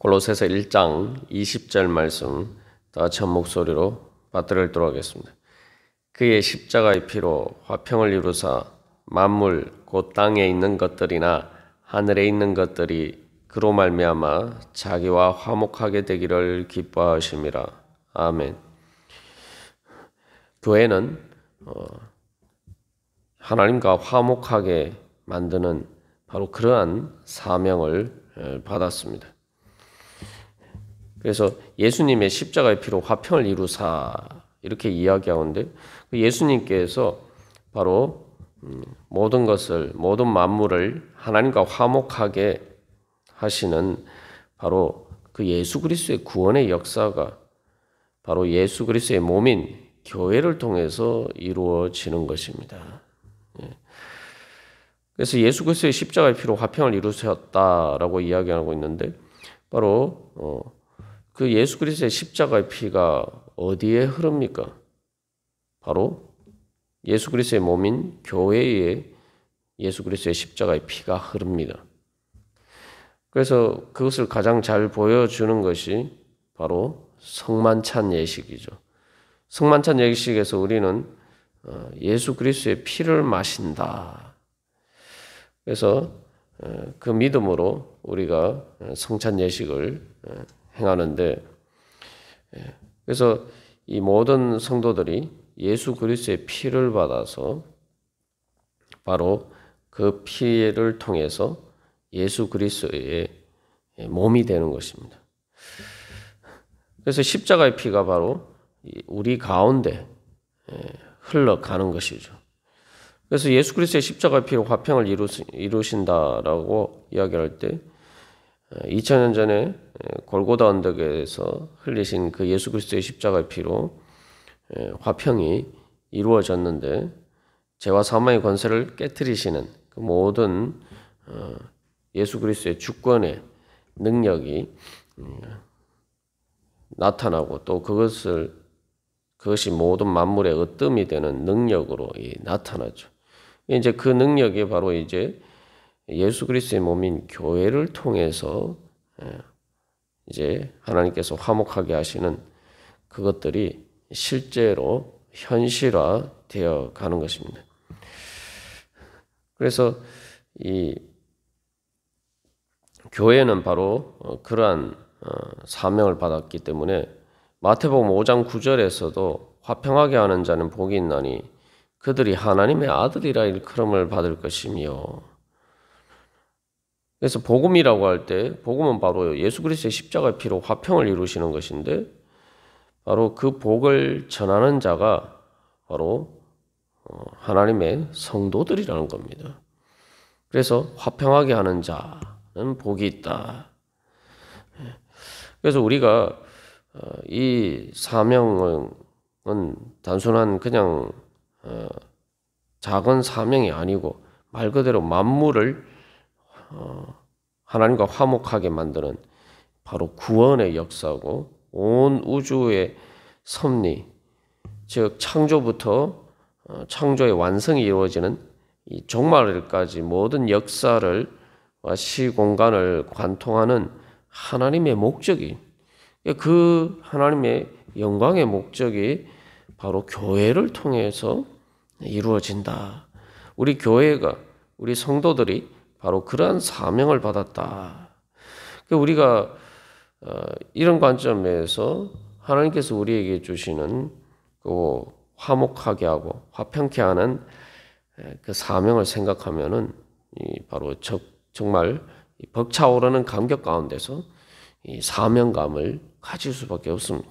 골로새서 1장 20절 말씀 다 같이 한 목소리로 받들도록 하겠습니다. 그의 십자가의 피로 화평을 이루사 만물 곧 땅에 있는 것들이나 하늘에 있는 것들이 그로 말미암아 자기와 화목하게 되기를 기뻐하심이라. 아멘. 교회는 하나님과 화목하게 만드는 바로 그러한 사명을 받았습니다. 그래서 예수님의 십자가의 피로 화평을 이루사 이렇게 이야기하는데 예수님께서 바로 모든 것을 모든 만물을 하나님과 화목하게 하시는 바로 그 예수 그리스도의 구원의 역사가 바로 예수 그리스도의 몸인 교회를 통해서 이루어지는 것입니다. 그래서 예수 그리스도의 십자가의 피로 화평을 이루셨다라고 이야기하고 있는데 바로 그 예수 그리스도의 십자가의 피가 어디에 흐릅니까? 바로 예수 그리스도의 몸인 교회에 예수 그리스도의 십자가의 피가 흐릅니다. 그래서 그것을 가장 잘 보여주는 것이 바로 성만찬 예식이죠. 성만찬 예식에서 우리는 예수 그리스도의 피를 마신다. 그래서 그 믿음으로 우리가 성찬 예식을 행하는데, 그래서 이 모든 성도들이 예수 그리스도의 피를 받아서 바로 그 피를 통해서 예수 그리스도의 몸이 되는 것입니다. 그래서 십자가의 피가 바로 우리 가운데 흘러가는 것이죠. 그래서 예수 그리스도의 십자가의 피로 화평을 이루신다라고 이야기할 때 2000년 전에 골고다 언덕에서 흘리신 그 예수 그리스도의 십자가의 피로 화평이 이루어졌는데 죄와 사망의 권세를 깨뜨리시는 그 모든 예수 그리스도의 주권의 능력이 나타나고 또 그것이 모든 만물의 으뜸이 되는 능력으로 나타나죠. 이제 그 능력이 바로 이제 예수 그리스도의 몸인 교회를 통해서 이제 하나님께서 화목하게 하시는 그것들이 실제로 현실화되어 가는 것입니다. 그래서 이 교회는 바로 그러한 사명을 받았기 때문에 마태복음 5장 9절에서도 화평하게 하는 자는 복이 있나니 그들이 하나님의 아들이라 일컬음을 받을 것이며, 그래서 복음이라고 할 때 복음은 바로 예수 그리스도의 십자가의 피로 화평을 이루시는 것인데 바로 그 복을 전하는 자가 바로 하나님의 성도들이라는 겁니다. 그래서 화평하게 하는 자는 복이 있다. 그래서 우리가 이 사명은 단순한 그냥 작은 사명이 아니고 말 그대로 만물을 하나님과 화목하게 만드는 바로 구원의 역사고 온 우주의 섭리, 즉 창조부터 창조의 완성이 이루어지는 이 종말까지 모든 역사를 시공간을 관통하는 하나님의 목적이, 그 하나님의 영광의 목적이 바로 교회를 통해서 이루어진다. 우리 교회가, 우리 성도들이 바로 그러한 사명을 받았다. 우리가 이런 관점에서 하나님께서 우리에게 주시는 그 화목하게 하고 화평케 하는 그 사명을 생각하면은 바로 정말 벅차오르는 감격 가운데서 이 사명감을 가질 수밖에 없습니다.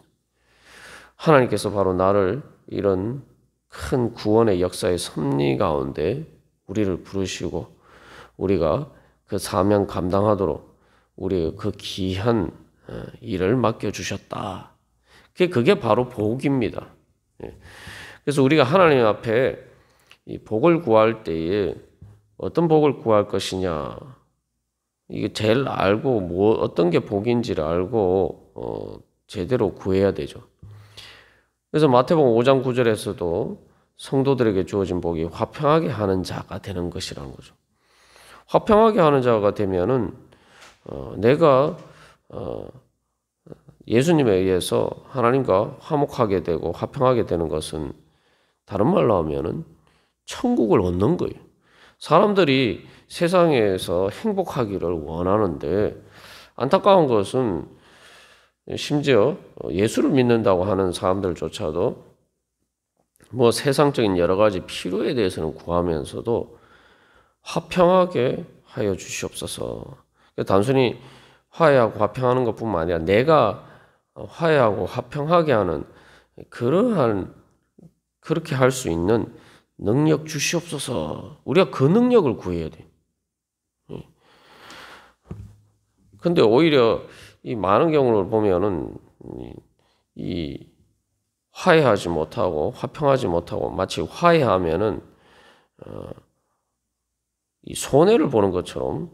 하나님께서 바로 나를 이런 큰 구원의 역사의 섭리 가운데 우리를 부르시고 우리가 그 사명 감당하도록 우리 그 귀한 일을 맡겨주셨다. 그게 바로 복입니다. 그래서 우리가 하나님 앞에 이 복을 구할 때에 어떤 복을 구할 것이냐, 이게 제일 알고 어떤 게 복인지를 알고 제대로 구해야 되죠. 그래서 마태복음 5장 9절에서도 성도들에게 주어진 복이 화평하게 하는 자가 되는 것이라는 거죠. 화평하게 하는 자가 되면은 내가 예수님에 의해서 하나님과 화목하게 되고 화평하게 되는 것은 다른 말로 하면은 천국을 얻는 거예요. 사람들이 세상에서 행복하기를 원하는데 안타까운 것은 심지어 예수를 믿는다고 하는 사람들조차도 뭐 세상적인 여러 가지 필요에 대해서는 구하면서도 화평하게 하여 주시옵소서. 단순히 화해하고 화평하는 것뿐만 아니라 내가 화해하고 화평하게 하는 그렇게 할 수 있는 능력 주시옵소서. 우리가 그 능력을 구해야 돼. 근데 오히려 이 많은 경우를 보면은 이 화해하지 못하고 화평하지 못하고 마치 화해하면은 이 손해를 보는 것처럼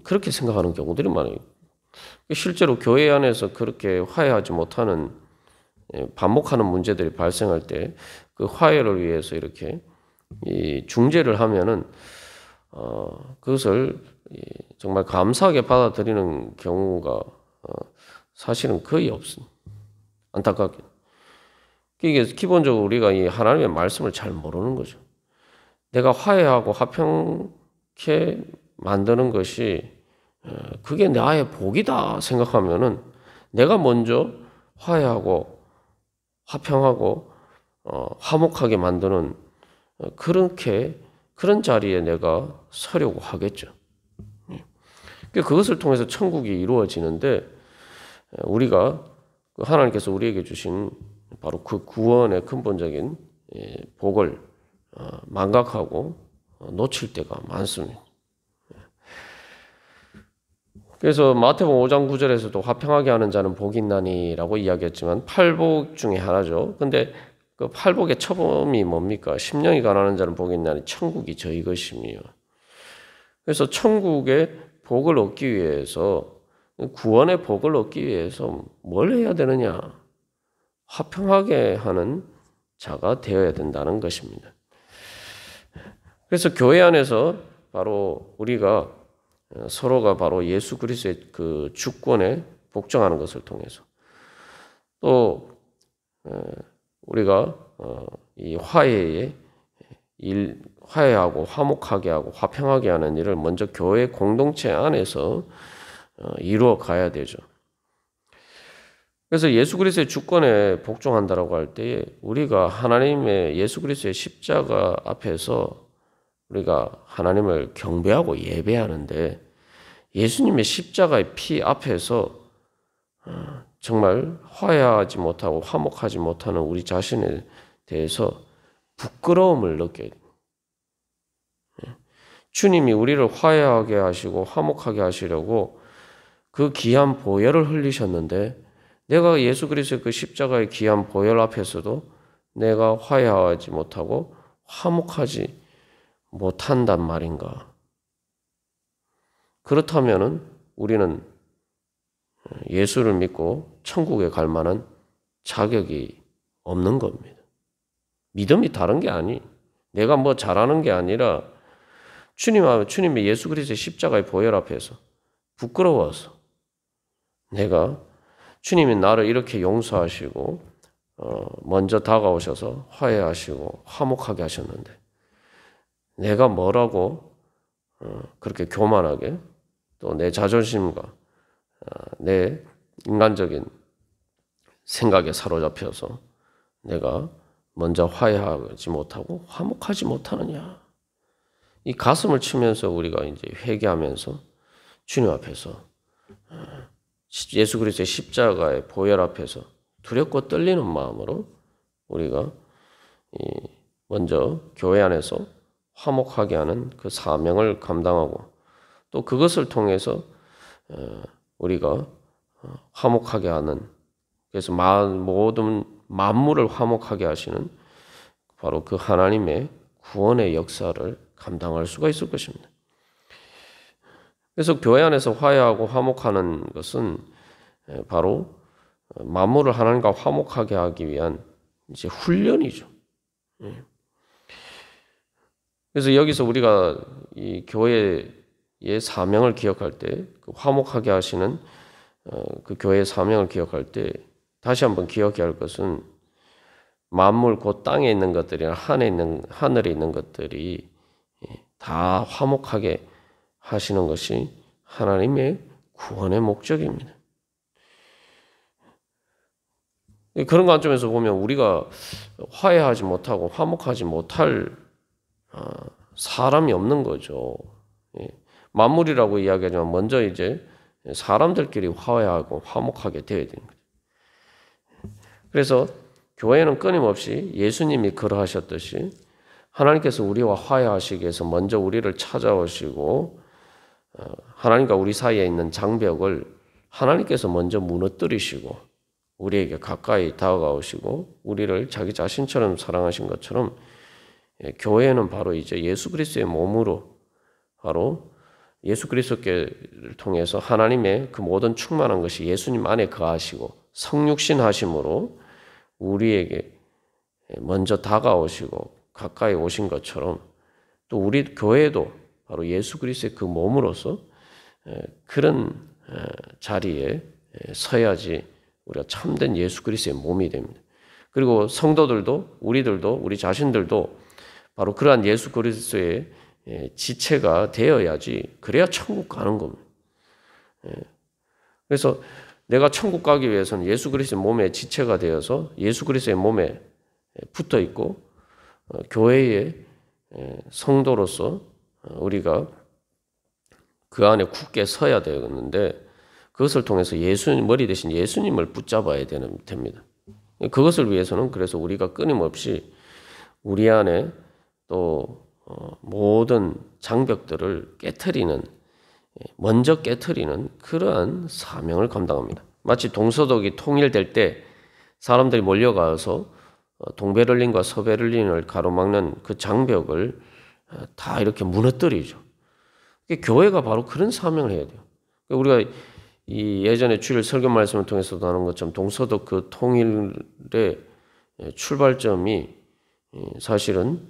그렇게 생각하는 경우들이 많아요. 실제로 교회 안에서 그렇게 화해하지 못하는 반복하는 문제들이 발생할 때 그 화해를 위해서 이렇게 이 중재를 하면은 그것을 정말 감사하게 받아들이는 경우가 사실은 거의 없습니다. 안타깝게. 이게 기본적으로 우리가 이 하나님의 말씀을 잘 모르는 거죠. 내가 화해하고 화평케 만드는 것이 그게 나의 복이다 생각하면은 내가 먼저 화해하고 화평하고 화목하게 만드는 그런 자리에 내가 서려고 하겠죠. 그것을 통해서 천국이 이루어지는데 우리가 하나님께서 우리에게 주신 바로 그 구원의 근본적인 복을 망각하고 놓칠 때가 많습니다. 그래서 마태복음 5장 9절에서도 화평하게 하는 자는 복이 있나니라고 이야기했지만 팔복 중에 하나죠. 근데 그 팔복의 처음이 뭡니까? 심령이 가난한 자는 복이 있나니 천국이 저희 것이며. 그래서 천국의 복을 얻기 위해서 구원의 복을 얻기 위해서 뭘 해야 되느냐? 화평하게 하는 자가 되어야 된다는 것입니다. 그래서 교회 안에서 바로 우리가 서로가 바로 예수 그리스도의 그 주권에 복종하는 것을 통해서 또 우리가 이 화해하고 화목하게 하고 화평하게 하는 일을 먼저 교회 공동체 안에서 이루어 가야 되죠. 그래서 예수 그리스도의 주권에 복종한다라고 할 때에 우리가 하나님의 예수 그리스도의 십자가 앞에서 우리가 하나님을 경배하고 예배하는데 예수님의 십자가의 피 앞에서 정말 화해하지 못하고 화목하지 못하는 우리 자신에 대해서 부끄러움을 느껴야 됩니다. 주님이 우리를 화해하게 하시고 화목하게 하시려고 그 귀한 보혈을 흘리셨는데 내가 예수 그리스도의 그 십자가의 귀한 보혈 앞에서도 내가 화해하지 못하고 화목하지 못한단 말인가? 그렇다면은 우리는 예수를 믿고 천국에 갈 만한 자격이 없는 겁니다. 믿음이 다른 게 아니. 내가 뭐 잘하는 게 아니라 주님의 예수 그리스도의 십자가의 보혈 앞에서 부끄러워서 내가 주님이 나를 이렇게 용서하시고 먼저 다가오셔서 화해하시고 화목하게 하셨는데 내가 뭐라고 그렇게 교만하게 또 내 자존심과 내 인간적인 생각에 사로잡혀서 내가 먼저 화해하지 못하고 화목하지 못하느냐. 이 가슴을 치면서 우리가 이제 회개하면서 주님 앞에서 예수 그리스도의 십자가의 보혈 앞에서 두렵고 떨리는 마음으로 우리가 먼저 교회 안에서 화목하게 하는 그 사명을 감당하고 또 그것을 통해서 우리가 화목하게 하는 그래서 모든 만물을 화목하게 하시는 바로 그 하나님의 구원의 역사를 감당할 수가 있을 것입니다. 그래서 교회 안에서 화해하고 화목하는 것은 바로 만물을 하나님과 화목하게 하기 위한 이제 훈련이죠. 그래서 여기서 우리가 이 교회의 사명을 기억할 때 그 화목하게 하시는 그 교회의 사명을 기억할 때 다시 한번 기억해야 할 것은 만물 곧 땅에 있는 것들이나 하늘에 있는 것들이 다 화목하게 하시는 것이 하나님의 구원의 목적입니다. 그런 관점에서 보면 우리가 화해하지 못하고 화목하지 못할 사람이 없는 거죠. 만물이라고 이야기하지만 먼저 이제 사람들끼리 화해하고 화목하게 되어야 되는 거죠. 그래서 교회는 끊임없이 예수님이 그러하셨듯이 하나님께서 우리와 화해하시기 위해서 먼저 우리를 찾아오시고 하나님과 우리 사이에 있는 장벽을 하나님께서 먼저 무너뜨리시고 우리에게 가까이 다가오시고 우리를 자기 자신처럼 사랑하신 것처럼 교회는 바로 이제 예수 그리스도의 몸으로 바로 예수 그리스도를 통해서 하나님의 그 모든 충만한 것이 예수님 안에 거하시고 성육신 하심으로 우리에게 먼저 다가오시고 가까이 오신 것처럼 또 우리 교회도 바로 예수 그리스도의 그 몸으로서 그런 자리에 서야지 우리가 참된 예수 그리스도의 몸이 됩니다. 그리고 성도들도 우리들도 우리 자신들도 바로 그러한 예수 그리스도의 지체가 되어야지 그래야 천국 가는 겁니다. 그래서 내가 천국 가기 위해서는 예수 그리스도의 몸의 지체가 되어서 예수 그리스도의 몸에 붙어 있고 교회의 성도로서 우리가 그 안에 굳게 서야 되는데 그것을 통해서 머리 대신 예수님을 붙잡아야 됩니다. 그것을 위해서는 그래서 우리가 끊임없이 우리 안에 또 모든 장벽들을 먼저 깨트리는 그러한 사명을 감당합니다. 마치 동서독이 통일될 때 사람들이 몰려가서 동베를린과 서베를린을 가로막는 그 장벽을 다 이렇게 무너뜨리죠. 교회가 바로 그런 사명을 해야 돼요. 우리가 이 예전에 주일 설교 말씀을 통해서도 하는 것처럼 동서독 그 통일의 출발점이 사실은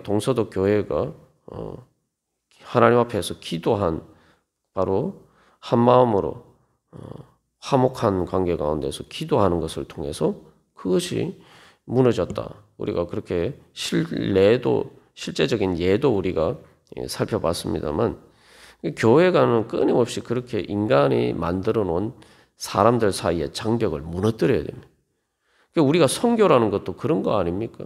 동서독 교회가 하나님 앞에서 기도한 바로 한 마음으로 화목한 관계 가운데서 기도하는 것을 통해서 그것이 무너졌다. 우리가 그렇게 실제적인 예도 우리가 살펴봤습니다만 교회가는 끊임없이 그렇게 인간이 만들어 놓은 사람들 사이의 장벽을 무너뜨려야 됩니다. 우리가 선교라는 것도 그런 거 아닙니까?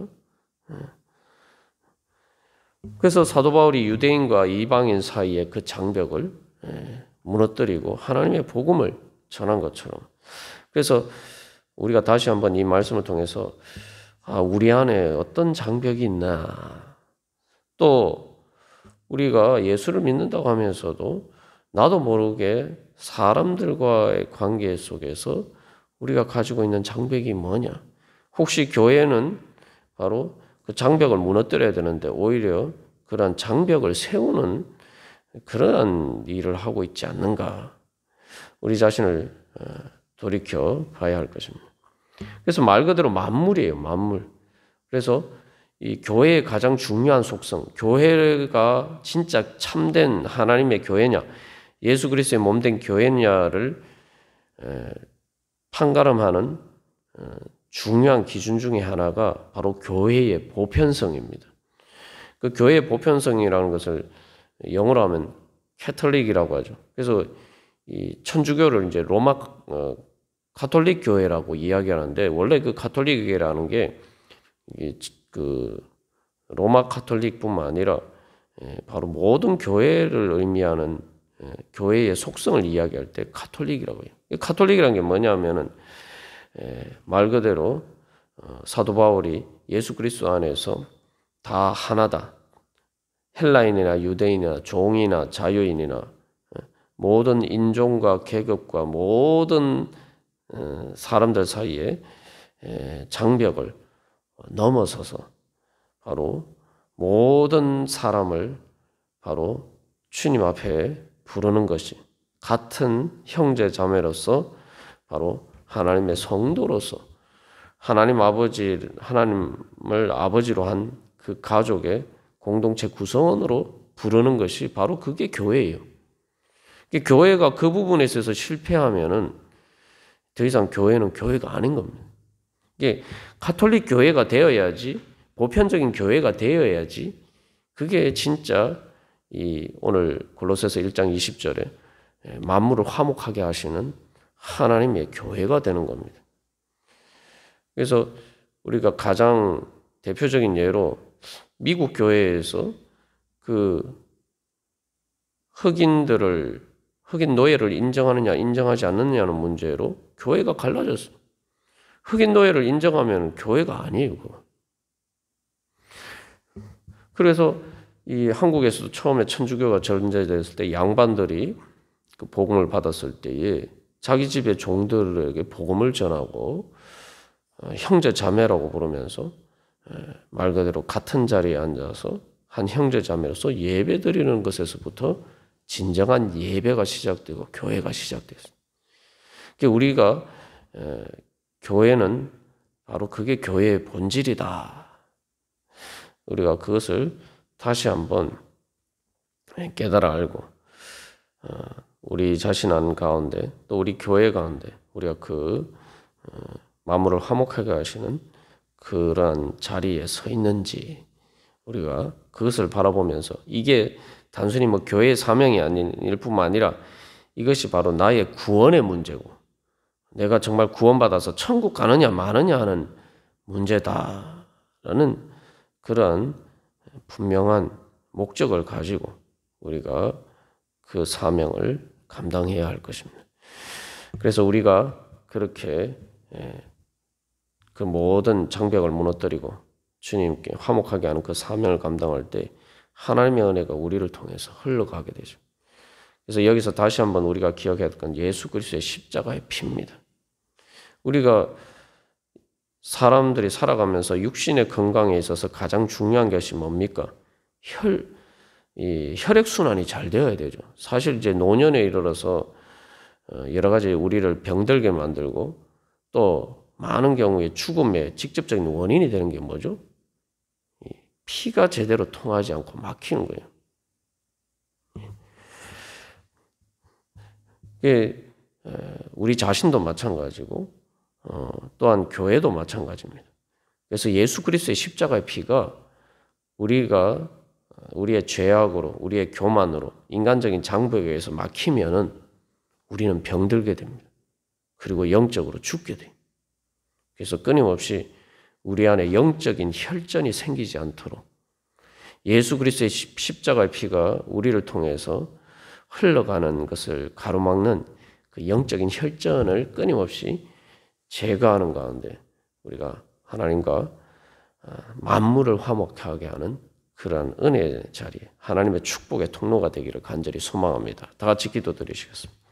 그래서 사도 바울이 유대인과 이방인 사이의 그 장벽을 무너뜨리고 하나님의 복음을 전한 것처럼 그래서 우리가 다시 한번 이 말씀을 통해서 우리 안에 어떤 장벽이 있나 또 우리가 예수를 믿는다고 하면서도 나도 모르게 사람들과의 관계 속에서 우리가 가지고 있는 장벽이 뭐냐? 혹시 교회는 바로 그 장벽을 무너뜨려야 되는데 오히려 그러한 장벽을 세우는 그러한 일을 하고 있지 않는가? 우리 자신을 돌이켜 봐야 할 것입니다. 그래서 말 그대로 만물이에요, 만물. 그래서 이 교회의 가장 중요한 속성, 교회가 진짜 참된 하나님의 교회냐, 예수 그리스도의 몸된 교회냐를 판가름하는 중요한 기준 중에 하나가 바로 교회의 보편성입니다. 그 교회의 보편성이라는 것을 영어로 하면 캐톨릭이라고 하죠. 그래서 이 천주교를 이제 로마 가톨릭 교회라고 이야기하는데 원래 그 가톨릭이라는 게 그 로마 가톨릭뿐만 아니라 바로 모든 교회를 의미하는 교회의 속성을 이야기할 때 가톨릭이라고 해요. 가톨릭이라는 게 뭐냐면은 말 그대로 사도 바울이 예수 그리스도 안에서 다 하나다. 헬라인이나 유대인이나 종이나 자유인이나 모든 인종과 계급과 모든 사람들 사이에 장벽을 넘어서서 바로 모든 사람을 바로 주님 앞에 부르는 것이 같은 형제 자매로서 바로 하나님의 성도로서 하나님을 아버지로 한 그 가족의 공동체 구성원으로 부르는 것이 바로 그게 교회예요. 교회가 그 부분에 있어서 실패하면은 더 이상 교회는 교회가 아닌 겁니다. 이게 가톨릭 교회가 되어야지, 보편적인 교회가 되어야지, 그게 진짜 이 오늘 골로새서 1장 20절에 만물을 화목하게 하시는 하나님의 교회가 되는 겁니다. 그래서 우리가 가장 대표적인 예로 미국 교회에서 그 흑인 노예를 인정하느냐 인정하지 않느냐는 문제로 교회가 갈라졌어요. 흑인 노예를 인정하면 교회가 아니에요. 그거. 그래서 이 한국에서도 처음에 천주교가 전제됐을 때 양반들이 그 복음을 받았을 때에 자기 집의 종들에게 복음을 전하고 형제 자매라고 부르면서 말 그대로 같은 자리에 앉아서 한 형제 자매로서 예배 드리는 것에서부터 진정한 예배가 시작되고 교회가 시작됐어요. 우리가 교회는 바로 그게 교회의 본질이다. 우리가 그것을 다시 한번 깨달아 알고 우리 자신 안 가운데 또 우리 교회 가운데 우리가 그 만물을 화목하게 하시는 그러한 자리에 서 있는지 우리가 그것을 바라보면서 이게 단순히 뭐 교회의 사명이 아닐 뿐만 아니라 이것이 바로 나의 구원의 문제고 내가 정말 구원받아서 천국 가느냐 마느냐 하는 문제다라는 그러한 분명한 목적을 가지고 우리가 그 사명을 감당해야 할 것입니다. 그래서 우리가 그렇게 그 모든 장벽을 무너뜨리고 주님께 화목하게 하는 그 사명을 감당할 때 하나님의 은혜가 우리를 통해서 흘러가게 되죠. 그래서 여기서 다시 한번 우리가 기억해야 할 건 예수 그리스도의 십자가의 피입니다. 우리가 사람들이 살아가면서 육신의 건강에 있어서 가장 중요한 것이 뭡니까? 혈액순환이 잘 되어야 되죠. 사실 이제 노년에 이르러서 여러 가지 우리를 병들게 만들고 또 많은 경우에 죽음의 직접적인 원인이 되는 게 뭐죠? 피가 제대로 통하지 않고 막히는 거예요. 이게 우리 자신도 마찬가지고 또한 교회도 마찬가지입니다. 그래서 예수 그리스도의 십자가의 피가 우리가 우리의 죄악으로 우리의 교만으로 인간적인 장벽에 의해서 막히면은 우리는 병들게 됩니다. 그리고 영적으로 죽게 돼요. 그래서 끊임없이 우리 안에 영적인 혈전이 생기지 않도록 예수 그리스도의 십자가의 피가 우리를 통해서 흘러가는 것을 가로막는 그 영적인 혈전을 끊임없이 제거하는 가운데 우리가 하나님과 만물을 화목하게 하는 그러한 은혜의 자리에 하나님의 축복의 통로가 되기를 간절히 소망합니다. 다 같이 기도드리시겠습니다.